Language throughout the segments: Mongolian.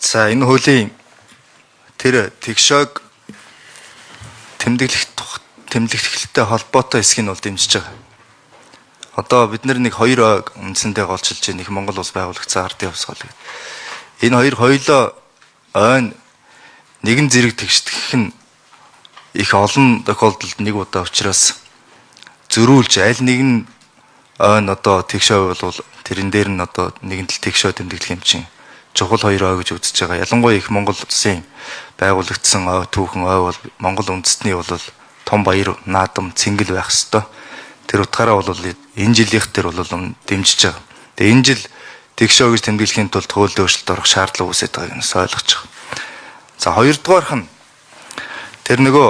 За энэ хуулийн тэр тэгшөөг тэмдэглэхтэй холбоотой хэсгийг нь бол дэмжиж байгаа. Одоо бид нэг хоёр үндсэндээ голчилж байгаа. Нэг Монгол улс байгуулагчсан ардын хувьсгал. Энэ хоёр хоёулаа ойн нэгэн зэрэг тэгшдэх нь их олон тохиолдолд нэг удаа учраас зөрүүлж аль нэгэн ойн одоо тэгшөө бол тэрэн дээр нь одоо нэгэн тал тэгшөө тэмдэглэх юм чинь чухал хоёр ой гэж үзэж байгаа. Ялангуяа их Монгол улсын байгуулагдсан ой түүхэн ой бол Монгол үндэстний бол том баяр наадам цэнгэл байх ёстой. Тэр утгаараа бол энэ жилийнх дээр бол дэмжиж байгаа. Тэгээ энэ жил тэгшөө гэж тэмдэглэхийн тулд хууль өөрчлөлт орох шаардлага үүсэж байгааг нь ойлгож байгаа. За хоёрдугаарх нь тэр нөгөө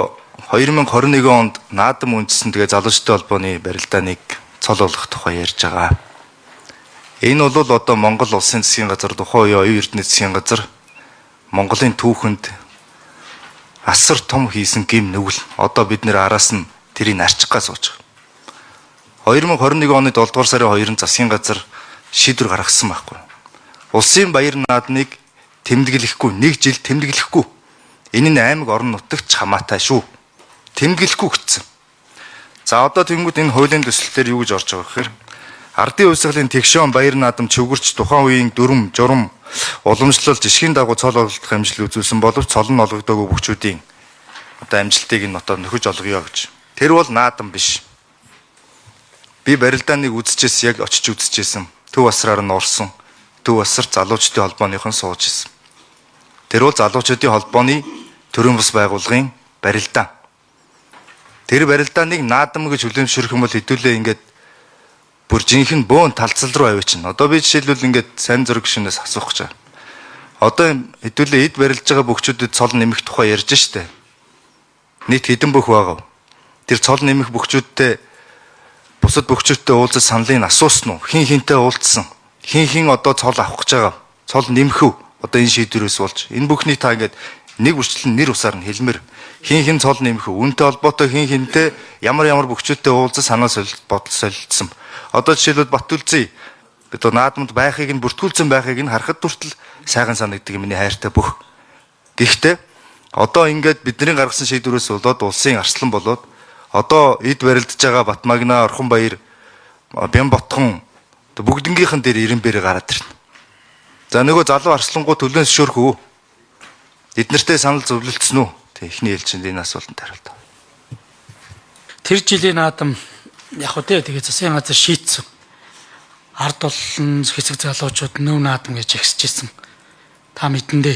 2021 онд наадам үндэстэн тэгээ залуучдын холбооны барилдааныг цол болгох тухай ярьж байгаа. Энэ бол одоо Монгол улсын засгийн газар тухайн үеийн оюун эрдэнэ засгийн газар Монголын түүхэнд асар том хийсэн гим нүгэл одоо бид нэр араас нь тэрийг арчих газ сууж байгаа. 2021 оны 7 дугаар сарын 2-нд засгийн газар шийдвэр гаргасан байхгүй. Улсын баяр наадмыг тэмдэглэхгүй нэг жил тэмдэглэхгүй. Энэ нь аймаг орон нутагт хамаатай шүү. Тэмдэглэхгүй гэсэн. За одоо тэнгууд энэ хуулийн төсөл дээр юу гэж орж байгаа гэхээр ардын хувьсгалын тэгшөөн баяр наадам чүгүрч тухайн үеийн дүрм, журам уламжлал жишгийн дагуу цол олгох амжилт үзүүлсэн боловч цол нь олгодоогүй бүгчүүдийн одоо амжилтыг нь одоо нөхөж олгоё гэж. Тэр бол наадам биш. Би барилдааныг үзчихсэн, яг очиж үзчихсэн. Төв асраар нь орсон. Төв асар залуучдын холбооныхон сууж исэн. Тэр бол залуучдын холбооны төрийн бас байгууллагын барилдаан. Тэр барилдааныг наадам гэж хүлээмжшүүлэх юм бол хэдүүлээ ингээд бүр жинхэнэ бөөн талцал руу авчина. Одоо би жишээлбэл ингээд сайн зураг гишүүнээс асуух гэж байна. Одоо хэдүүлээ эд барилж байгаа бүгчүүдэд цол нэмэх тухай ярьж штэ. Нийт хэдэн бүх байгаа. Тэр цол нэмэх бүгчүүдтэй бусад бүгчүүдтэй уулзаж саналыг асуусан уу? Хин хинтэй уулзсан. Хин хин одоо цол авах гэж байгаа. Цол нэмэх үү? Одоо энэ шийдвэрээс болж энэ бүхний та ингээд нэг үрчлэн нэр усаар нь хэлмээр хин хин цол нэмэх үү? Үүнтэй холбоотой хин хинтэй ямар бүгчүүдтэй уулзаж санаа бодол солилцсон. Одоо жишээлбэл Батүлзий одоо наадамд байхыг нь бүртгүүлсэн байхыг нь харахад хүртэл сайхан санагддаг миний хайртай бүх. Гэхдээ одоо ингээд бидний гаргасан шийдвэрээс болоод улсын арслан болоод одоо эд барилдж байгаа Батмагна, Орхонбаяр, Бямботхон бүгднгийнхэн дээр 90 бэр гараад ирнэ. За нөгөө залуу арслангуу төлөөн зөвшөөрөх үү? Эднэртэй санал зөвлөлдсөн үү? Тэг ихний ээлжинд энэ асуултанд хариулт. Тэр жилийн наадам яг үү тэгээ засгийн газар шийдсэн. Ард олон хэсэг залуучууд нөв наадам гэж ихсэжсэн. Та мэдэндээ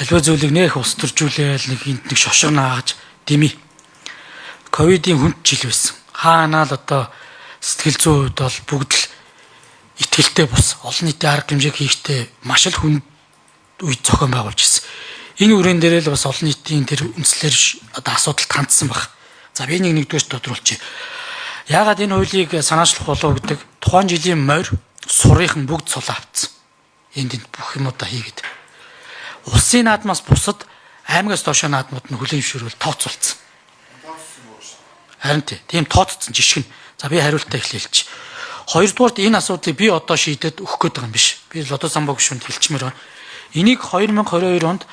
аливаа зүйлийг нэх ус төржүүлээл нэг шошгоо наагаж дими. Ковидын хүнд жил байсан. Хаанаа л одоо сэтгэл зүйн хувьд бол бүгд л итгэлтэй бус. Олон нийтийн арга хэмжээг хийхдээ маш л хүнд үед зохион байгуулж ирсэн. Энэ үрэн дээр л бас олон нийтийн тэр үндслэр одоо асуудалд хандсан баг. За би нэгдүгээр тодруулчих. Яагаад энэ хуулийг санаачлах болов гэдэг тухайн жилийн морь сурынхан бүгд цол авцсан. Энд бүх юмудаа хийгээд. Улсын наадмаас бусад аймагаас доошоо наадмууд нь хүлээмжшүүрэл тооцоолцсон. Харин тийм тооцсон жишг нь. За би хариултаа эхлүүлж. Хоёрдугаарт энэ асуудлыг би одоо шийдэд өгөх гээд байгаа юм биш. Би Лодо самбог гүшүүнд хэлчмээр байна. Энийг 2022 онд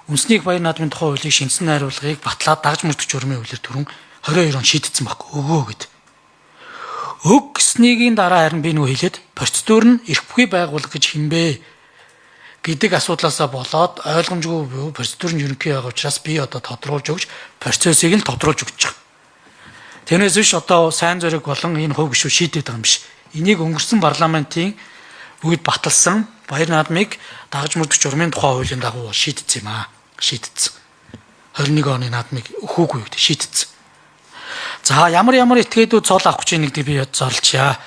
үндэсний баяр наадмын тухай хуулийг шинжсэн найруулгыг батлаад дагж мөрдөх журмын хуулиар түрүүн 22 он шийдсэн байхгүй өгөө гэд. Өг гэснийг дараа харин би нөгөө хэлээд процедур нь эрх бүхий байгууллага гэж хинбэ гэдэг асуудлаасаа болоод ойлгомжгүй процедур нь ерөнхий байгаа учраас би одоо тодруулж өгч процессыг нь тодруулж өгч байгаа. Тэрнээс биш одоо сайн зориг болон энэ хувь гишүү шийдээд байгаа юм биш. Энийг өнгөрсөн парламентийн бүгд баталсан баяр наадмыг дагж мөрдөх журмын тухай хуулийн дагуу шийдсэн юм аа. Шийдсэн. 21 оны наадмыг өгөөгүй гэдэг шийдсэн. За ямар этгээдүүд цол авах гэж нэгдэг би зорилчаа.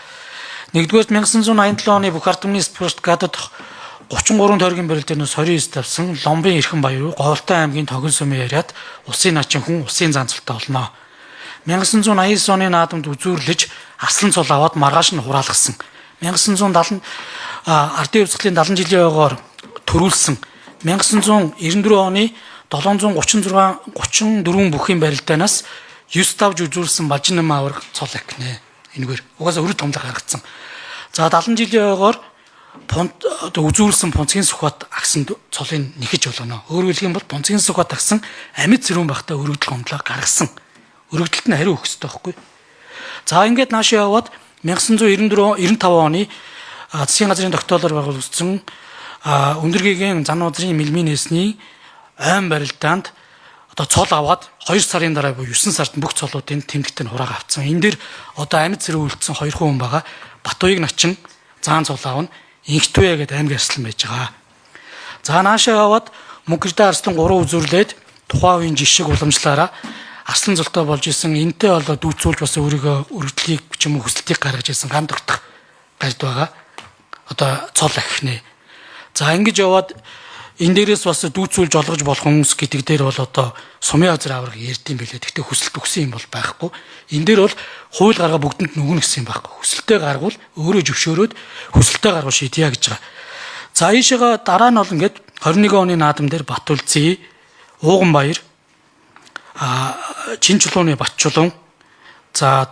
Нэгдүгээр 1987 оны бүх ард түмний спорт гадад 33 тойргийн барилдаанаас 29 тавьсан Ломбын эрхэн баяр Говьлтай аймгийн Тогон сумын яриад улсын начин хүн улсын занцалтай болно. 1989 оны наадамд үзүүрлэж аслан цол аваад маргааш нь хураалгасан. 1970 ардын хувьсгалын 70 жилийн ойгоор төрүүлсэн. 1994 оны 734 бүхийн барилдаанаас 9 тавж үзүүлсэн Бажинам аварга цол акнэ. Энэгээр угаасаа өрөө томлог харагдсан. За 70 жилийн ойгоор одоо үзүүлсэн Понцгийн Сүхбат агсан цолыг нэхэж болгоно. Өөрөөр хэлэх юм бол Понцгийн Сүхбат агсан амьд зэрүүн багтаа өргөдөл гомдлоо гаргасан. Өргөдөлт нь хариу өгөх ёстой байхгүй. За ингээд наашаа яваад 1994-95 оны засгийн газрын тогтоолоор байгуулагдсан өндөргийн зан узрын мэлмийн нээсний айн барилдаанд одоо цол аваад 2 сарын дараа буюу 9 сард бүх цолуудын тэмдэгтэн хураага авцсан. Энэ дээр одоо амьд зэрэг үлдсэн 2 хүн байгаа. Батуйг начин заан цол аавна Инхтвэ гэдэг аймаг арслан байж байгаа. За наашаа яваад Мөнгөрдөө арслан 3 үзүрлээд тухайн үеийн жишг уламжлаараа арслан золтой болж исэн энтэй болоо дүүцүүлж бас өөрийгөө өргөдлийг ч юм уу хүсэлтийг гаргаж исэн гам тогтох гард байгаа. Одоо цол ахихнэ. За ингэж яваад энэ дээрээс бас дүүцүүлж олгож болох хүмүүс гэдэг дээр бол одоо сумын азар авраг ярьд юм билээ. Гэхдээ хүсэлт өгсөн юм бол байхгүй. Энэ дээр бол хууль гаргаа бүгдэнд нүгэн гэсэн юм байхгүй. Хүсэлтээ гаргавал өөрөө зөвшөөрөөд хүсэлтээ гаргуул шийдъя гэж байгаа. За ийшээгээ дараа нь бол ингээд 21 оны наадам дээр Батулцээ, Ууган баяр, Чин чулууны Батчулуун, за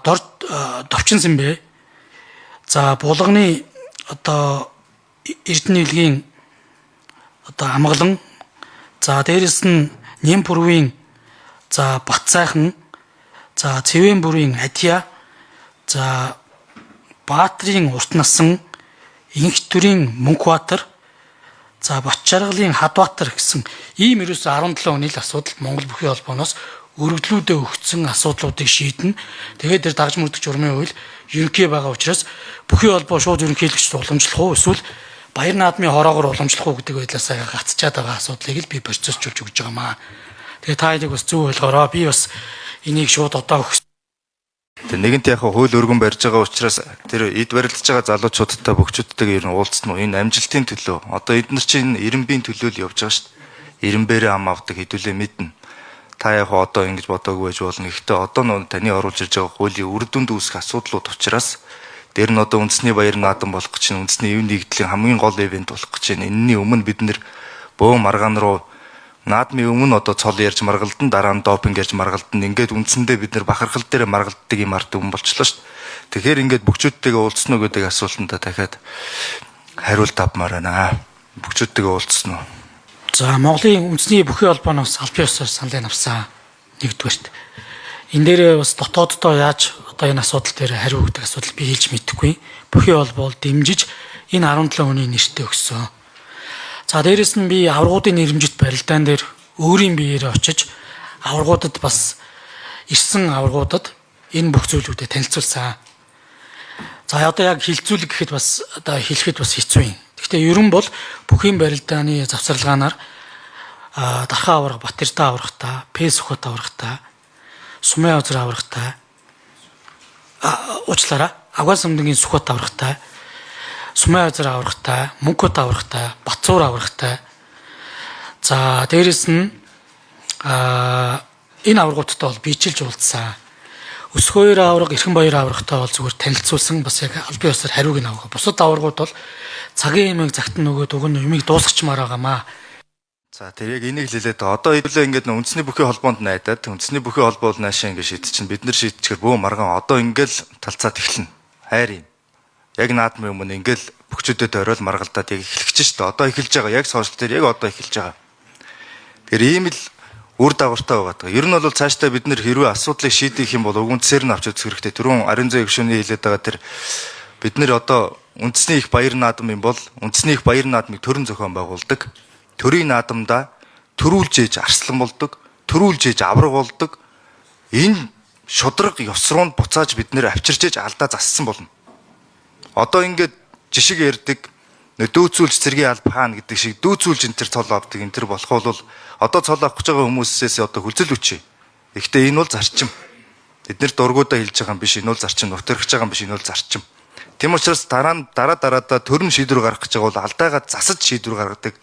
Довчин Сэмбэ, за Булганы одоо Эрдэнэлгийн одоо Амгалан, за дээрэс нь Нямпүрвийн за Батцайхан, за Цэвэн бүрийн Адья, за Баатрийн Уртнасан, Инхтүрийн Мөнхбаатар, за Боччаргалын Хадбаатар гэсэн ийм ерөөсө 17 оны л асуудал Монгол бүхий холбооноос өргөдлүүдэд өгсөн асуудлуудыг шийднэ. Тэгээд тэр дагж мөрдөгч урмын хууль ерөнхий байгаа учраас бүхий холбоо шууд ерөнхийлөгчд уламжлах уу эсвэл баяр наадмын хороогоор уламжлах уу гэдэг байдлаасаа гацчаад байгаа асуудлыг л би процессжуулж өгч байгаамаа. Тэгээд та хэдийг бас зөв ойлгоорой. Би бас энийг шууд одоо өгс. Тэгээ нэгэнт яг хууль өргөн барьж байгаа учраас тэр эд барилдаж байгаа залуучуудтай бөхчүүдтэйгээ ер нь уулзсан уу? Энэ амжилтын төлөө. Одоо эдгээр чинь ирэмбийн төлөө л явж байгаа шүү дээ. Ирэмбэрээ ам авдаг хэдүүлээ мэднэ. Та яг одоо ингэж бодоогүй байж болно. Гэхдээ одоо нөө таны оруулж ирж байгаа хуулийн үр дүнд үүсэх асуудлууд учраас дээр нь одоо үндэсний баяр наадам болох гэж байна. Үндэсний ив нэгдлийн хамгийн гол ивент болох гэж байна. Энэний өмнө бид нэр бөө маргаан руу наадмын өмнө одоо цол ярьж маргалдан дараа нь допинг ярьж маргалдан ингээд үндсэндээ бид нэр бахархал дээр маргалддаг юм ард өмнө болчлоо шүү дээ. Тэгэхээр ингээд бөхчүүдтэйгээ уулзсан уу гэдэг асуултанд дахиад хариулт авмаар байна. Бөхчүүдтэйгээ уулзсан уу? За Монголын үндэсний бүхий холбооноос аль биесээр саналын авсан нэгдүгээрт. Энэ дээр бас дотооддоо яаж одоо энэ асуудал дээр хариу өгдөг асуудал би хэлж мэдэхгүй. Бүхий холбоо дэмжиж энэ 17 хүний нэртээ өгсөн. За дээрэс нь би аваргуудын нэрмжит барилдаан дээр өөрийн биеэрээ очиж аваргуудад бас ирсэн аваргуудад энэ бүх зүйлүүдэд танилцуулсан. За одоо яг хилцүүлэг гэхэд бас одоо хэлэхэд бас хэцүү юм. Гэхдээ ерөн бол бүхийн барилдааны завсарлагаанаар Дархан аварга, Батэрдаа аваргатай, Пэс Сүхбат аваргатай, Сумын азар аваргатай, уучлаарай, Авгаасамдгийн Сүхбат аваргатай, Сумын азар аваргатай, Мөнхбат аваргатай, Батцуур аваргатай. За дээрэс нь энэ аваргуудтай бол бичилж уулзсан. Өсгөөөр аварга, Эрхэн баяр аваргатай бол зүгээр танилцуулсан бас яг аль бие усаар хариуг нь авах. Бусад аваргууд бол цагийн юмыг загтан нөгөөд уг нь юмыг дуусгачмаар байгаамаа. За тэр яг энийг л хэлээд одоо хэвлээ ингээд үндэсний бүхий холбоонд найдаад үндэсний бүхий холбоо наашаа ингээд шийдчихэн бид нар шийдчихэр бөө маргаан одоо ингээд талцаад эхэлнэ. Хайр юм. Яг наадмын өмнө ингээд бөхчүүдэд оройл маргалдаад яг эхэлж шүү дээ. Одоо эхэлж байгаа. Яг сошиал дээр яг одоо эхэлж байгаа. Тэр ийм л үр дагавартай байгаа. Ер нь бол цаашдаа бид нэр хэрвээ асуудлыг шийдэх юм бол үгүнцээр нь авч үзэх хэрэгтэй. Түрүүн Ариун зөө гүшүүний хэлээд байгаа тэр бид нэр одоо үндэсний их баяр наадам юм бол үндэсний их баяр наадмыг төрийн зохион байгуулдаг. Төрийн наадамдаа төрүүлж ээж арслан болдог, төрүүлж ээж авраг болдог. Энэ шудраг ёс руунд буцааж бид нэр авчирч ээж алдаа зассан болно. Одоо ингээд жишг ярддаг дөөцүүлж цэргийн алба хаана гэдэг шиг дөөцүүлж энэ төр цол авдаг энэ төр болох бол одоо цол авах гэж байгаа хүмүүсээс одоо хүлцэл үчи. Гэхдээ энэ бол зарчим. Бид нэр дургуудаа хэлж байгаа юм биш, энэ бол зарчим, нутгарч байгаа юм биш, энэ бол зарчим. Тийм учраас дараадаа төрн шийдвэр гаргах гэж байгаа бол алдаагаа засаж шийдвэр гаргадаг.